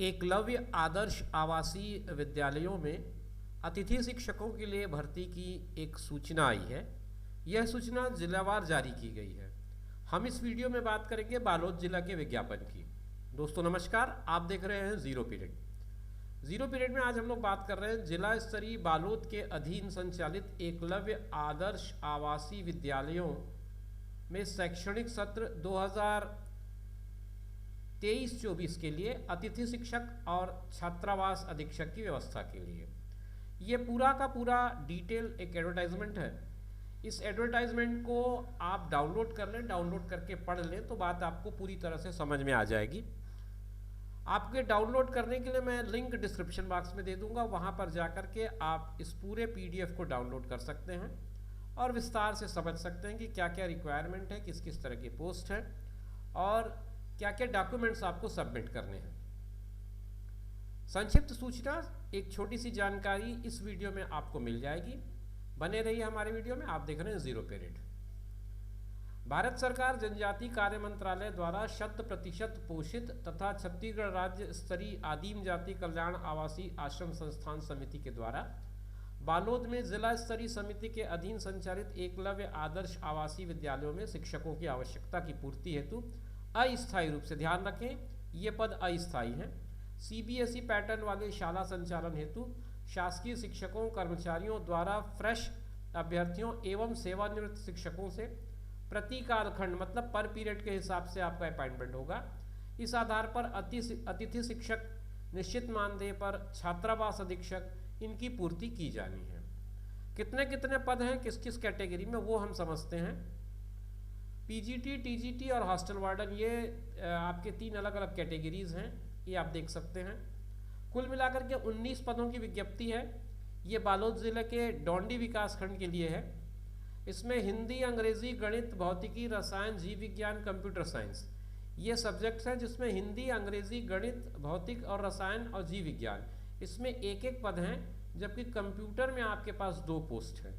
एकलव्य आदर्श आवासीय विद्यालयों में अतिथि शिक्षकों के लिए भर्ती की एक सूचना आई है। यह सूचना जिलावार जारी की गई है। हम इस वीडियो में बात करेंगे बालोद जिला के विज्ञापन की। दोस्तों नमस्कार, आप देख रहे हैं जीरो पीरियड। जीरो पीरियड में आज हम लोग बात कर रहे हैं जिला स्तरीय बालोद के अधीन संचालित एकलव्य आदर्श आवासीय विद्यालयों में शैक्षणिक सत्र 2023-24 के लिए अतिथि शिक्षक और छात्रावास अधीक्षक की व्यवस्था के लिए। ये पूरा का पूरा डिटेल एक एडवर्टाइजमेंट है। इस एडवर्टाइजमेंट को आप डाउनलोड कर लें, डाउनलोड करके पढ़ लें तो बात आपको पूरी तरह से समझ में आ जाएगी। आपके डाउनलोड करने के लिए मैं लिंक डिस्क्रिप्शन बॉक्स में दे दूंगा, वहाँ पर जाकर के आप इस पूरे PDF को डाउनलोड कर सकते हैं और विस्तार से समझ सकते हैं कि क्या क्या रिक्वायरमेंट है, किस किस तरह की पोस्ट है और क्या क्या डॉक्यूमेंट्स आपको सबमिट करने हैं। संक्षिप्त सूचना, एक छोटी सी जानकारी इस वीडियो में आपको मिल जाएगी। बने रहिए हमारे वीडियो में। आप देख रहे हैं जीरो पीरियड। भारत सरकार जनजाति कार्य मंत्रालय द्वारा 100% पोषित तथा छत्तीसगढ़ राज्य स्तरीय आदिम जाति कल्याण आवासीय आश्रम संस्थान समिति के द्वारा बालोद में जिला स्तरीय समिति के अधीन संचालित एकलव्य आदर्श आवासीय विद्यालयों में शिक्षकों की आवश्यकता की पूर्ति हेतु अस्थायी रूप से, ध्यान रखें ये पद अस्थायी हैं, CBSE पैटर्न वाले शाला संचालन हेतु शासकीय शिक्षकों कर्मचारियों द्वारा फ्रेश अभ्यर्थियों एवं सेवानिवृत्त शिक्षकों से प्रति कालखंड मतलब पर पीरियड के हिसाब से आपका अपॉइंटमेंट होगा। इस आधार पर अतिथि शिक्षक निश्चित मानदेय पर छात्रावास अधीक्षक इनकी पूर्ति की जानी है। कितने कितने पद हैं किस किस कैटेगरी में वो हम समझते हैं। PGT, TGT और हॉस्टल वार्डन, ये आपके 3 अलग अलग कैटेगरीज हैं, ये आप देख सकते हैं। कुल मिलाकर के 19 पदों की विज्ञप्ति है। ये बालोद जिले के डोंडी विकास खंड के लिए है। इसमें हिंदी, अंग्रेजी, गणित, भौतिकी, रसायन, जीव विज्ञान, कंप्यूटर साइंस, ये सब्जेक्ट्स हैं जिसमें हिंदी, अंग्रेजी, गणित, भौतिक और रसायन और जीव विज्ञान, इसमें एक एक पद हैं। जबकि कंप्यूटर में आपके पास 2 पोस्ट हैं।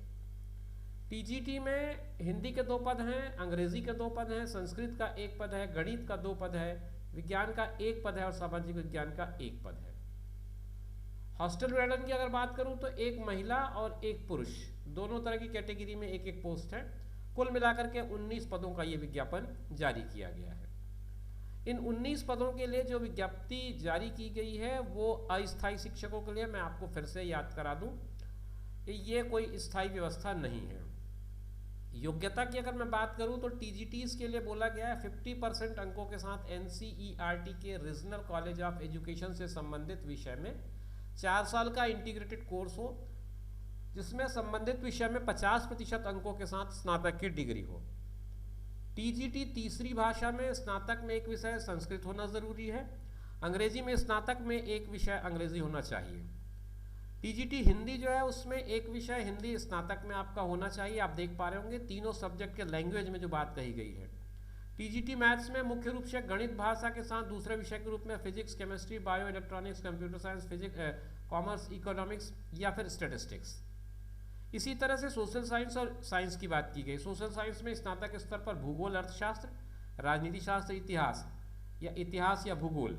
TGT में हिंदी के 2 पद हैं, अंग्रेजी के 2 पद हैं, संस्कृत का 1 पद है, गणित का 2 पद है, विज्ञान का 1 पद है और सामाजिक विज्ञान का 1 पद है। हॉस्टल वार्डन की अगर बात करूं तो 1 महिला और 1 पुरुष, दोनों तरह की कैटेगरी में 1-1 पोस्ट है। कुल मिलाकर के 19 पदों का ये विज्ञापन जारी किया गया है। इन 19 पदों के लिए जो विज्ञप्ति जारी की गई है वो अस्थायी शिक्षकों के लिए, मैं आपको फिर से याद करा दूं, ये कोई स्थायी व्यवस्था नहीं है। योग्यता की अगर मैं बात करूं तो TGTs के लिए बोला गया है 50% अंकों के साथ NCERT के रीजनल कॉलेज ऑफ एजुकेशन से संबंधित विषय में 4 साल का इंटीग्रेटेड कोर्स हो, जिसमें संबंधित विषय में 50% अंकों के साथ स्नातक की डिग्री हो। TGT तीसरी भाषा में स्नातक में 1 विषय संस्कृत होना जरूरी है। अंग्रेजी में स्नातक में 1 विषय अंग्रेजी होना चाहिए। TGT हिंदी जो है उसमें 1 विषय हिंदी स्नातक में आपका होना चाहिए। आप देख पा रहे होंगे तीनों सब्जेक्ट के लैंग्वेज में जो बात कही गई है। TGT मैथ्स में मुख्य रूप से गणित भाषा के साथ दूसरे विषय के रूप में physics, chemistry, bio electronics, computer science, commerce, economics या फिर स्टैटिस्टिक्स। इसी तरह से सोशल साइंस और साइंस की बात की गई। सोशल साइंस में स्नातक स्तर पर भूगोल, अर्थशास्त्र, राजनीति शास्त्र, इतिहास या भूगोल।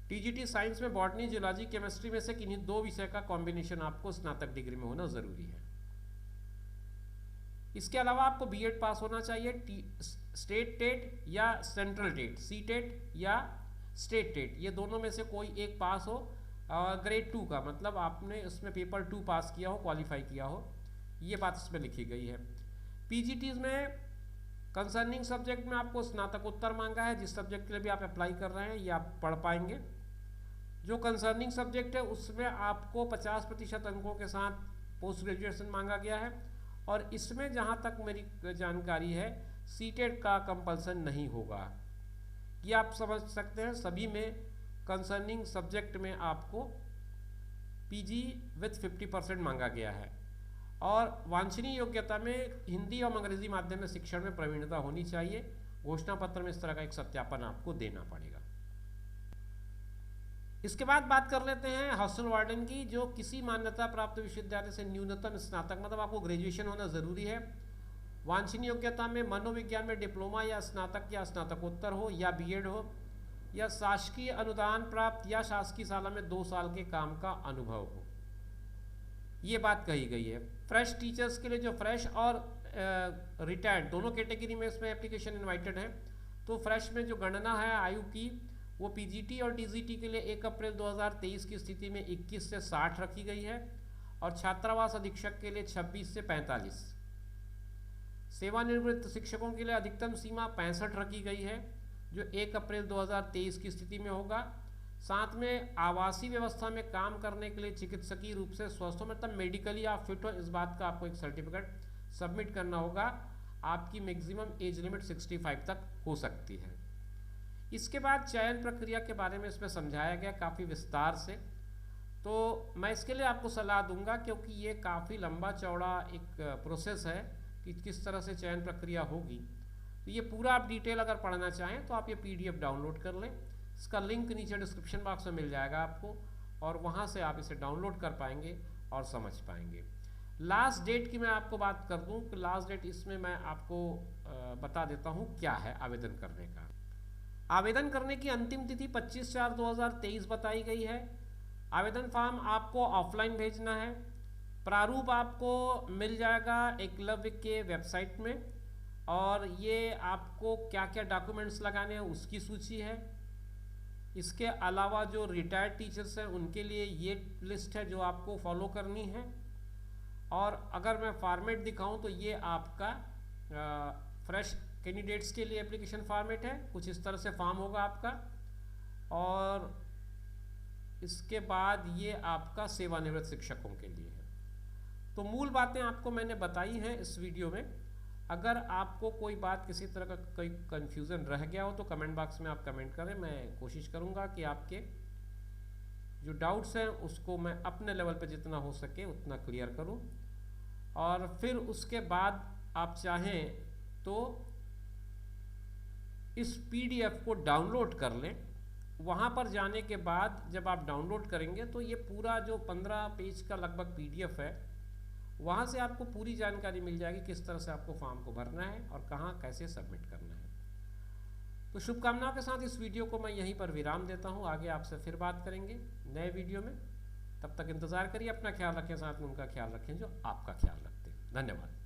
TGT साइंस में बॉटनी, जियोलॉजी, केमिस्ट्री में से किन्हीं 2 विषय का कॉम्बिनेशन आपको स्नातक डिग्री में होना जरूरी है। इसके अलावा आपको BEd पास होना चाहिए। स्टेट टेट या सेंट्रल टेट, CTET या स्टेट टेट, ये दोनों में से कोई एक पास हो। ग्रेड 2 का मतलब आपने उसमें पेपर 2 पास किया हो, क्वालिफाई किया हो, ये बात इसमें लिखी गई है। PGTs में कंसर्निंग सब्जेक्ट में आपको स्नातकोत्तर मांगा है। जिस सब्जेक्ट के लिए भी आप अप्लाई कर रहे हैं ये आप पढ़ पाएंगे। जो कंसर्निंग सब्जेक्ट है उसमें आपको 50% अंकों के साथ पोस्ट ग्रेजुएशन मांगा गया है। और इसमें जहाँ तक मेरी जानकारी है CTET का कंपल्सन नहीं होगा। ये आप समझ सकते हैं सभी में कंसर्निंग सब्जेक्ट में आपको PG विथ 50% मांगा गया है। और वांछनीय योग्यता में हिंदी और अंग्रेजी माध्यम में शिक्षण में प्रवीणता होनी चाहिए। घोषणा पत्र में इस तरह का एक सत्यापन आपको देना पड़ेगा। इसके बाद बात कर लेते हैं हॉस्टल वार्डन की, जो किसी मान्यता प्राप्त विश्वविद्यालय से न्यूनतम स्नातक मतलब आपको ग्रेजुएशन होना जरूरी है। वांछनीय योग्यता में मनोविज्ञान में डिप्लोमा या स्नातक या स्नातकोत्तर हो या BEd हो। या शासकीय अनुदान प्राप्त या शासकीय शाला में 2 साल के काम का अनुभव हो, ये बात कही गई है। फ्रेश टीचर्स के लिए जो फ्रेश और रिटायर्ड दोनों कैटेगरी में इसमें एप्लीकेशन इनवाइटेड है। तो फ्रेश में जो गणना है आयु की वो पीजीटी और टीजीटी के लिए 1 अप्रैल 2023 की स्थिति में 21 से 60 रखी गई है और छात्रावास अधीक्षक के लिए 26 से 45। सेवानिवृत्त शिक्षकों के लिए अधिकतम सीमा 65 रखी गई है जो 1 अप्रैल 2023 की स्थिति में होगा। साथ में आवासीय व्यवस्था में काम करने के लिए चिकित्सकीय रूप से स्वस्थ हो, मतलब मेडिकली आप फिट हो, इस बात का आपको एक सर्टिफिकेट सबमिट करना होगा। आपकी मैक्सिमम एज लिमिट 65 तक हो सकती है। इसके बाद चयन प्रक्रिया के बारे में इसमें समझाया गया काफ़ी विस्तार से, तो मैं इसके लिए आपको सलाह दूंगा क्योंकि ये काफ़ी लंबा चौड़ा एक प्रोसेस है कि किस तरह से चयन प्रक्रिया होगी। तो ये पूरा आप डिटेल अगर पढ़ना चाहें तो आप ये PDF डाउनलोड कर लें। इसका लिंक नीचे डिस्क्रिप्शन बॉक्स में मिल जाएगा आपको और वहाँ से आप इसे डाउनलोड कर पाएंगे और समझ पाएंगे। लास्ट डेट की मैं आपको बात कर दूं कि लास्ट डेट इसमें मैं आपको बता देता हूं क्या है आवेदन करने का। आवेदन करने की अंतिम तिथि 25/4/2023 बताई गई है। आवेदन फॉर्म आपको ऑफलाइन भेजना है। प्रारूप आपको मिल जाएगा एकलव्य के वेबसाइट में और ये आपको क्या क्या डॉक्यूमेंट्स लगाने हैं उसकी सूची है। इसके अलावा जो रिटायर्ड टीचर्स हैं उनके लिए ये लिस्ट है जो आपको फॉलो करनी है। और अगर मैं फॉर्मेट दिखाऊं तो ये आपका फ्रेश कैंडिडेट्स के लिए एप्लीकेशन फॉर्मेट है, कुछ इस तरह से फॉर्म होगा आपका। और इसके बाद ये आपका सेवानिवृत्त शिक्षकों के लिए है। तो मूल बातें आपको मैंने बताई हैं इस वीडियो में। अगर आपको कोई बात किसी तरह का कोई कन्फ्यूज़न रह गया हो तो कमेंट बॉक्स में आप कमेंट करें, मैं कोशिश करूँगा कि आपके जो डाउट्स हैं उसको मैं अपने लेवल पे जितना हो सके उतना क्लियर करूँ। और फिर उसके बाद आप चाहें तो इस PDF को डाउनलोड कर लें। वहाँ पर जाने के बाद जब आप डाउनलोड करेंगे तो ये पूरा जो 15 पेज का लगभग PDF है, वहाँ से आपको पूरी जानकारी मिल जाएगी किस तरह से आपको फॉर्म को भरना है और कहाँ कैसे सबमिट करना है। तो शुभकामनाओं के साथ इस वीडियो को मैं यहीं पर विराम देता हूँ। आगे आपसे फिर बात करेंगे नए वीडियो में। तब तक इंतज़ार करिए, अपना ख्याल रखें, साथ में उनका ख्याल रखें जो आपका ख्याल रखते हैं। धन्यवाद।